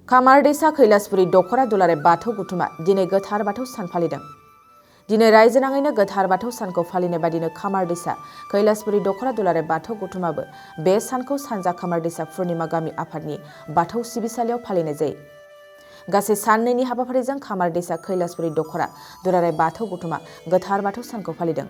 खामार दैसा कैलासपुरी दख'र दुलाराय बाथौ गुथुमा दिनै गोथार बाथौ सान फालिदों। दिनै रायजो नाङैनो गोथार बाथौ सानखौ फालिनाय बादिनो खामार दैसा कैलासपुरी दख'र दुलाराय बाथौ गुथुमाबो बे सानखौ सानजा खामार दैसा पुर्णिमा गामि आफादनि बाथौ सिबिसालियाव फालिनाय जायो। गासै साननैनि हाबाफारिजों खामार दैसा कैलासपुरी दख'र दुलाराय बाथौ गुथुमा गोथार बाथौ सानखौ फालिदों।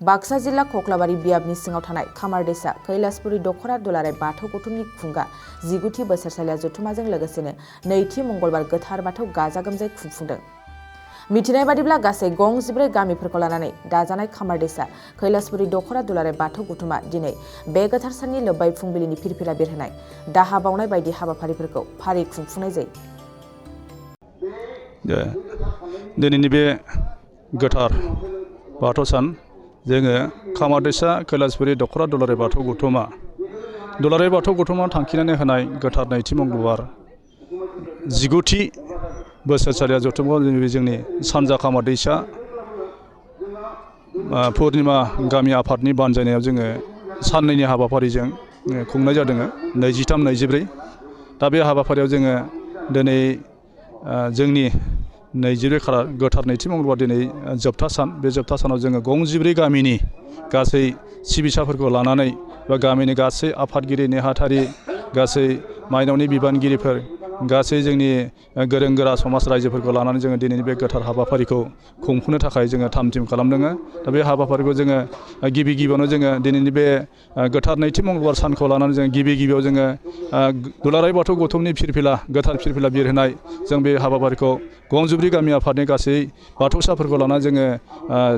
बाक्सा जिल्ला कक्लाबारि बियाबनि सिङाव थानाय खामार दैसा कैलासपुरी दख'र दुलाराय बाथौ गुथुमनि खुंगा 19थि बोसोरसालिया जथुमाजों लोगोसेनो नैथि मंगलबार गोथार बाथौ गाजा गोमजायै खुंफुंदों। मिथिनाय बादिब्ला गासै गं 14 गामिफोरखौ लानानै दाजानाय खामार दैसा कैलासपुरी दख'र दुलाराय बाथौ गुथुमा दिनै बे गोथार साननि लोब्बाय फुंबिलिनि फिरफिला बिरहोनाय दाहा बावनाय बायदि हाबाफारिफोरखौ फारि खुंफुंनाय जायो। दिनैनि बे गोथार बाथौ सान जोङो खामार दैसा कैलासपुरी दख'र दुलाराय बाथौ गुथुमा थांखिनानै होनाय गोथार नैथि मंगलबार 19थि बोसोरसालिया जथुमाव जोंनि सानजा खामार दैसा पुर्णिमा गामि आफादनि बानजायनायाव जोङो साननैनि हाबाफारिजों खुंनाय जादों 23-24। दा बे हाबाफारियाव जोङो दिनै जोंनि 24 खालार गोथार नैथि मंगलबार दिनै जोबथा सान। बे जोबथा सानाव जोङो गं 14 गामिनि गासै सिबिसाफोरखौ लानानै बा गामिनि गासै आफादगिरि नेहाथारि गासै माइनावनि बिबानगिरिफोर गासै जोंनि गोरों गोरा समाज रायजोफोरखौ लानानै जोङो दिनैनि बे गोथार हाबाफारिखौ खुंफुंनो थाखाय जोङो थाम थिम खालामदों। दा बे हाबाफारिखौ जोङो गिबियावनो जोङो दिनैनि बे गोथार नैथि मंगलबार सानखौ लानानै जों गिबियाव जोङो दुलाराय बाथौ गौथुमनि गोथार फिरफिला बिरहोनाय जों बे हाबाफारिखौ गं 14 गामि आफादनि गासै बाथौसाफोरखौ लानानै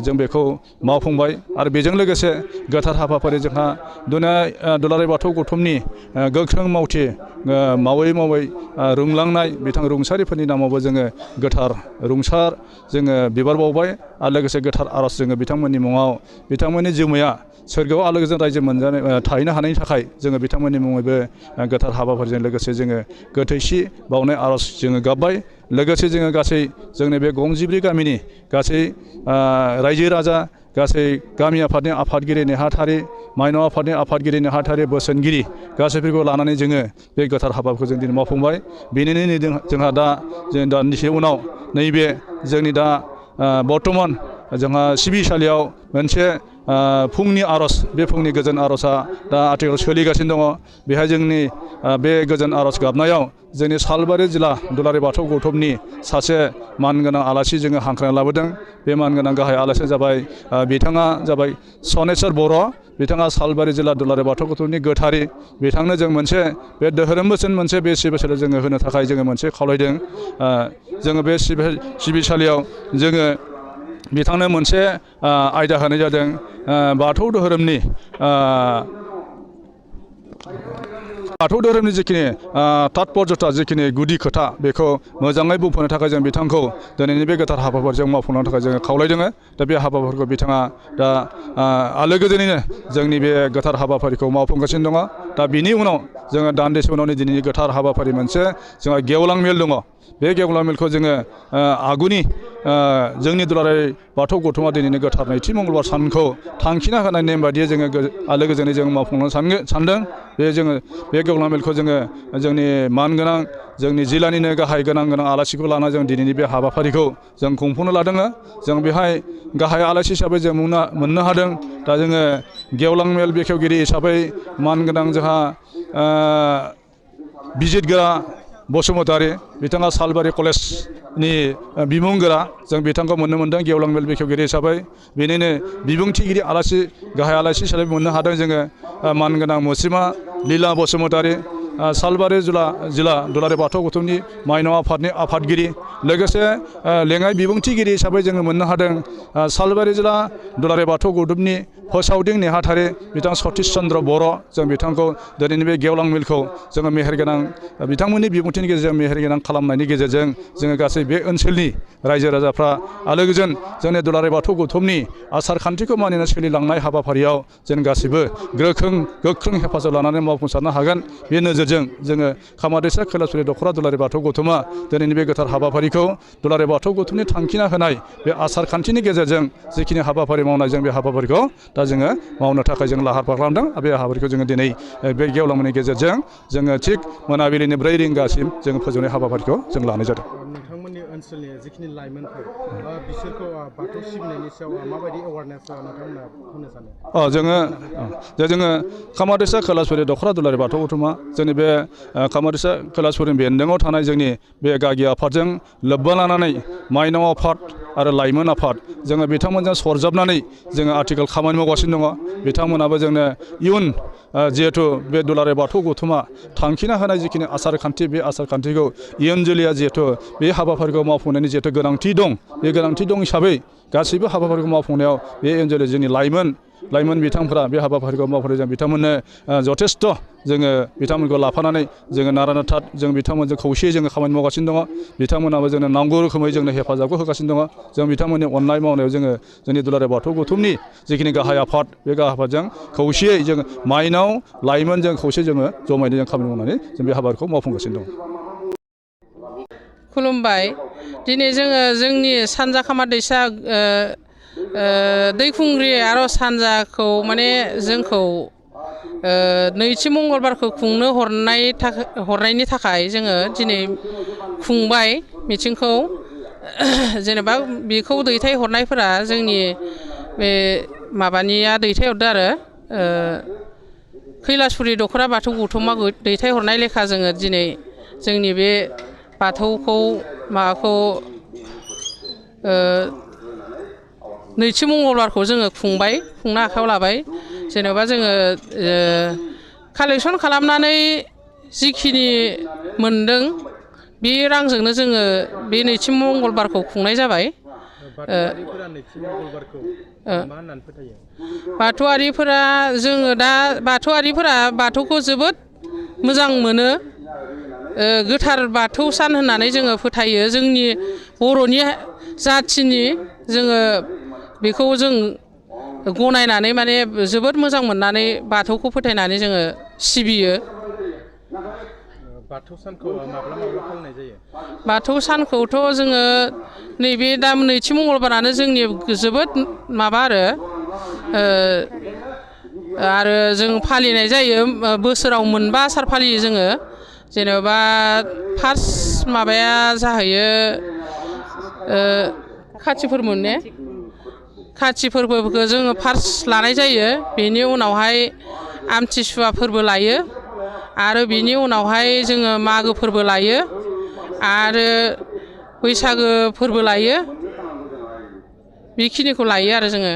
जों बेखौ मावफुंबाय। आरो बेजों लोगोसे गोथार हाबाफारि जोंहा दुलाराय बाथौ गौथुमनि गोख्रों मावथि मावै रुंलांनाय बिथां रुंसारिफोरनि नामावबो जोङो गोथार रुंसार जोङो बिबार बावबाय। आरो लोगोसे गोथार आर'ज जोङो बिथांमोननि मुङाव बिथांमोननि जिउमाया सोरगोआव आलो गोजोन रायजो थाहैनो हानायनि थाखाय जोङो बिथांमोननि मुङैबो गोथार हाबाफारिजों लोगोसे जोङो गोथैसि बावनाय आर'ज जोङो गाबबाय। लोगोसे जोङो गासै जोंनि बे गं 14 गामिनि गासै रायजो राजा गासै गामि आफादनि आफादगिरि नेहाथारि माइनाव आफादनि आफादगिरि नेहाथारि बोसोनगिरि गासैफोरखौ लानानै जोङो बे गोथार हाबाखौ जों दिनै मावफुंबाय। बेनिनो जोंहा दान्दिसे उनाव नैबे जोंनि दा बर्थमान जोंहा सिबिसालियाव मोनसे फुंनि आर'ज, बे फुंनि गोजोन आर'जआ दा आथिखालाव सोलिगासिनो दङ। बेहाय जोंनि बे गोजोन आर'ज गाबनायाव जोंनि सालबारि जिल्ला दुलाराय बाथौ गौथुमनि सासे मानगोनां आलासि जोङो हांख्रायना लाबोदों। बे मानगोनां गाहाय आलासिया जाबाय बिथाङा जाबाय सनेस्वर बर'। बिथाङा सालबारि जिल्ला दुलाराय बाथौ गौथुमनि गोथारि। बिथांनो जों मोनसे बे धोरोम बोसोन मोनसे बे सिबिसालियाव जोङो होनो थाखाय जोङो मोनसे खावलायदों। जोङो बे सिबिसालियाव जोङो बिथांनो मोनसे आयदा होनाय जादों बाथौ धोरोमनि जिखिनि तात्पर्यता जिखिनि गुदि खोथा बेखौ मोजाङै बुंफोरनो थाखाय जों बिथांखौ दिनैनि बे गोथार हाबाफारिजों मावफुंनो थाखाय जोङो खावलायदों। दा बे हाबाफारिखौ बिथाङा दा आलो गोजोनैनो जोंनि बे गोथार हाबाफारिखौ मावफुंगासिनो दङ। दा बिनि उनाव जोङो दान्दिसे उनावनो दिनैनि गोथार हाबाफारि मोनसे जोंहा गेवलां मेल दङ। बे गेवलां मेलखौ जोङो आगुनि जोंनि दुलाराय बाथौ गौथुमा दिनैनि गोथार नैथि मंगलबार सानखौ थांखिना होनाय नेम बायदियै जोङो आलो गोजोनै जों मावफुंनो सानदों। बे गेवलां मेलखौ जोङो जोंनि मानगोनां जोंनि जिल्लानिनो गाहाय गोनां आलासिखौ लानानै जों दिनैनि बे हाबाफारिखौ जों खुंफुंनो लादों। जों बेहाय गाहाय आलासि हिसाबै जों मोननो हादों। दा जोङो गेवलां मेल बेखेवगिरि हिसाबै मानगोनां जोंहा बिजितगोरा बसुमतारी, बिथाङा सालबारि कलेजनि बिमुंगोरा, जों बिथांखौ मोननो मोनदों गेवलां मेल बेखेवगिरि हिसाबै। बेनिनो बिबुंथिगिरि गाहाय आलासि हिसाबै मोननो हादों जोङो मानगोनां मुस्रिमा लीला बसुमतारी, सालबारि जिल्ला दुलाराय बाथौ गौथुमनि माइनाव आफादनि आफादगिरि। लोगोसे लेङाइ बिबुंथिगिरि हिसाबै जोङो मोननो हादों सालबारि जिल्ला दुलाराय बाथौ गौथुमनि फोसावदिं नेहाथारि बिथां सतिश चन्द्र बर'। जों बिथांखौ दिनैनि बे गेवलां मेलखौ जोङो मेहेरगोनां बिथांमोननि बिबुंथिनि गेजेरजों मेहेरगोनां खालामनायनि गेजेरजों जोङो गासै बे ओनसोलनि रायजो राजाफ्रा आलो गोजोन जोंनि दुलाराय बाथौ गौथुमनि आसार खान्थिखौ मानिना सोलिलांनाय हाबाफारियाव जों गासैबो गोख्रों हेफाजाब लानानै मावफुंसारनो हागोन, बे नोजोरजों गेजेरजों जोङो खामारदैसा कैलासपुरि दख'रा दुलाराय बाथौ गौथुमा दिनैनि बे गोथार हाबाफारिखौ दुलाराय बाथौ गौथुमनि थांखिना होनाय बे आसार खान्थिनि गेजेरजों जिखिनि हाबाफारि मावनाय जों बे हाबाफारिखौ दा जोङो मावनो थाखाय जों लाहार फाहार खालामदों। बे हाबाफारिखौ जोङो दिनै बे गेवलांनायनि गेजेरजों जोङो थिग मोनाबिलिनि 4 रिंगासिम जोङो फोजोबनाय हाबाफारिखौ जों लानाय जादों। नोंथांमोननि ओनसोलनि जिखिनि लाइमोनफोर बिसोरखौ बाथौ सिबिनायनि सायाव माबायदि एवारनेस नोंथांमोना होनो सानो? जोङो खामारदैसा कैलासपुरि दख'रा दुलाराय बाथौ गौथुमा जोंनि बे खामारदैसा कैलासपुरि बेन्दोङाव थानाय जोंनि बे गागि आफादजों लोब्बा लानानै माइनाव आफाद आरो लाइमोन आफाद जोङो बिथांमोनजों सरजाबनानै जोङो आथिखाल खामानि मावगासिनो दङ। बिथांमोनाबो जोंनो इयुन जिहेथु बे दुलाराय बाथौ गौथुमा थांखिना होनाय जिखिनि आसार खान्थि बे आसार खान्थिखौ इयुन जोलैया जिहेथु बे हाबाफारिखौ मावफुंनायनि जिहेथु गोनांथि दं बे गोनांथि दं हिसाबै गासैबो हाबाफारिखौ मावफुंनायाव बे इयुन जोलै जोंनि लाइमोन बिथांफ्रा बे हाबाफारिखौ मावफुंनाय जों बिथांमोननो जथेस्थ' जोङो बिथांमोनखौ लाफानानै जोङो नारा नाथा जों बिथांमोनजों खौसेयै जोङो खामानि मावगासिनो दङ। बिथांमोनाबो जोंनो नांगौ रोखोमै जोंनो हेफाजाबखौ होगासिनो दङ। जों बिथांमोननि अननाय मावनायाव जोङो जोंनि दुलाराय बाथौ गौथुमनि जिखिनि गाहाय आफाद बे गाहाय आफादजों खौसेयै जों माइनाव लाइमोनजों खौसे जोङो जमायनो जों खामानि मावनानै जों बे हाबाखौ मावफुंगासिनो दङ। खुलुमबाय। दिनै जोङो जोंनि सानजा खामारदैसा दैखुंग्रि आर'ज हान्जाखौ माने जोंखौ नैथि मंगलबारखौ खुंनो हरनायनि थाखाय जोङो दिनै खुंबाय मिथिंखौ। जेनेबा बेखौ दैथायहरनायफोरा जोंनि बे माबानिया दैथायहरदो आरो कैलासपुरि दख'रा बाथौ गौथुमा दैथायहरनाय लेखा जोङो दिनै जोंनि बे बाथौखौ माबाखौ नैथि मंगलबारखौ जोङो खुंनो आखायाव लाबाय। जेनेबा जोङो कालेकसन खालामनानै जिखिनि मोनदों बे रांजोंनो जोङो बे नैथि मंगलबारखौ खुंनाय जाबाय। बाथौआरिफोरा नैथि मंगलबारखौ मा होननानै फोथायो? बाथौआरिफोरा जोङो दा बाथौआरिफोरा बाथौखौ जोबोद मोजां मोनो। गोथार बाथौ सान होननानै जोङो फोथायो। जोंनि बर'नि जाथिनि जोङो बेखौ जों गनायनानै माने जोबोद मोजां मोननानै बाथौखौ फोथायनानै जोङो सिबियो। बाथौ सानखौ माब्ला फालिनाय जायो? बाथौ सानखौथ' जोङो नैबे दा नैथि मंगलबारानो जोंनि जोबोद माबा आरो जों फालिनाय जायो। बोसोराव मोनबा आसार फालियो जोङो। जेनेबा फार्स्ट माबाया जाहैयो खाथि फोरबो ने? खाथि फोरबोखौ जोङो फार्स्ट लानाय जायो। बेनि उनावहाय आमथिसुवा फोरबो लायो आरो बिनि उनावहाय जोङो मागो फोरबो लायो आरो बैसागो फोरबो लायो। बेखिनिखौ लायो आरो जोङो।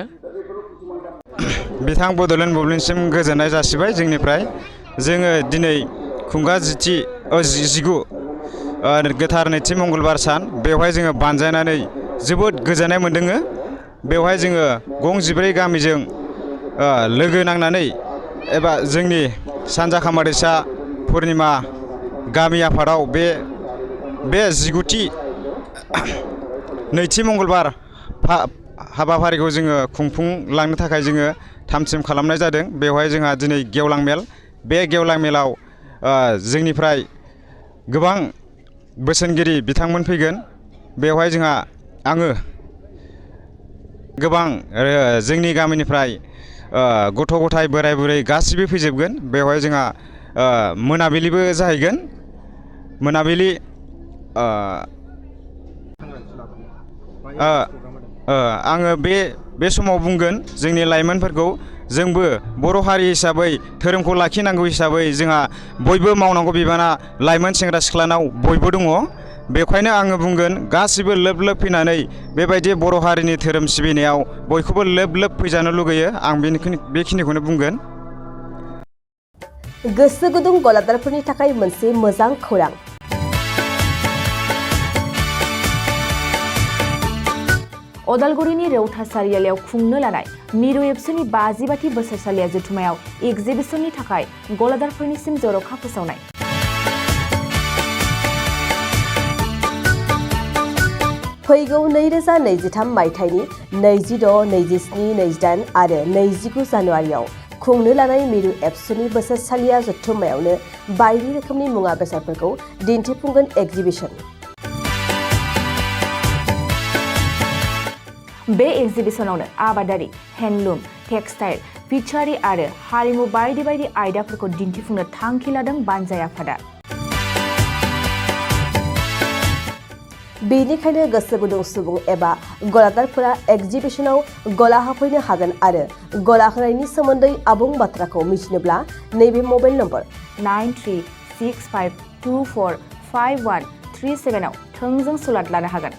बिथां बड'लेण्ड बुब्लिनिसिम गोजोननाय जासिबाय जोंनिफ्राय। जोङो दिनै खुंगा 19 गोथार नैथि मंगलबार सान बेवहाय जोङो बानजायनानै जोबोद गोजोननाय मोन्दों। बेवहाय जोङो गं 14 गामिजों लोगो नांनानै एबा जोंनि सानजा खामारदैसा पुर्निमा गामि आफादाव बे 19थि नैथि मंगलबार हाबाफारिखौ जोङो खुंफुंलांनो थाखाय जोङो थाम थिम खालामनाय जादों। बेवहाय जोंहा दिनै गेवलां मेल। बे गेवलां मेलाव जोंनिफ्राय गोबां बोसोनगिरि बिथांमोन फैगोन। बेवहाय जोंहा आङो गोबां जोंनि गामिनिफ्राय गथ' गथाय बोराय बुरै गासिबो फैजोबगोन। बेवहाय जोंहा मोनाबिलिबो जाहैगोन। मोनाबिलि आङो बे समाव बुंगोन जोंनि लाइमोनफोरखौ जोंबो बर' हारि हिसाबै धोरोमखौ लाखिनांगौ हिसाबै जोंहा बयबो मावनांगौ बिबाना लाइमोन सेंग्रा सिख्लानाव बयबो दङ। बेखायनो आङो बुंगोन गासिबो लोब लोब फैनानै बेबायदि बर' हारिनि धोरोम सिबिनायाव बयखौबो लोब लोब फैजानो लुगैयो। आं बेखिनिखौनो बुंगोन। गोसो गुदुं गलादारफोरनि थाखाय मोनसे मोजां खौरां। अदालगुरिनि रौता सारियालियाव खुंनो लानाय मिरु एबसुनि 50बाथि बोसोरसालिया जथुमायाव एगजिबिसननि थाखाय गलादारफोरनिसिम जर'खा फोसावनाय। फैगौ 2023 मायथाइनि 26, 27, 28 आरो 29 जानुवारियाव खुंनो लानाय मिरु एबसुनि बोसोरसालिया जथुम्मायावनो बायदि रोखोमनि मुवा बेसादफोरखौ दिन्थिफुंगोन एग्जिबिशन। बे एग्जिबिशनावनो आबादारि, हेन्डलुम, टेक्सटाइल, फिचारि आरो हारिमु बायदि बायदि आयदाफोरखौ दिन्थिफुंनो थांखि लादों बानजाय आफादा। बेनिखायनो गोसो गुदुं सुबुं एबा गलादारफोरा एग्जिबिशनाव गला होफैनो हागोन आरो गला होनायनि सोमोन्दै आबुं बाथ्राखौ मिथिनोब्ला नैबे मबाइल नम्बर 9365245137 आव थोंजों सुलाद लानो हागोन।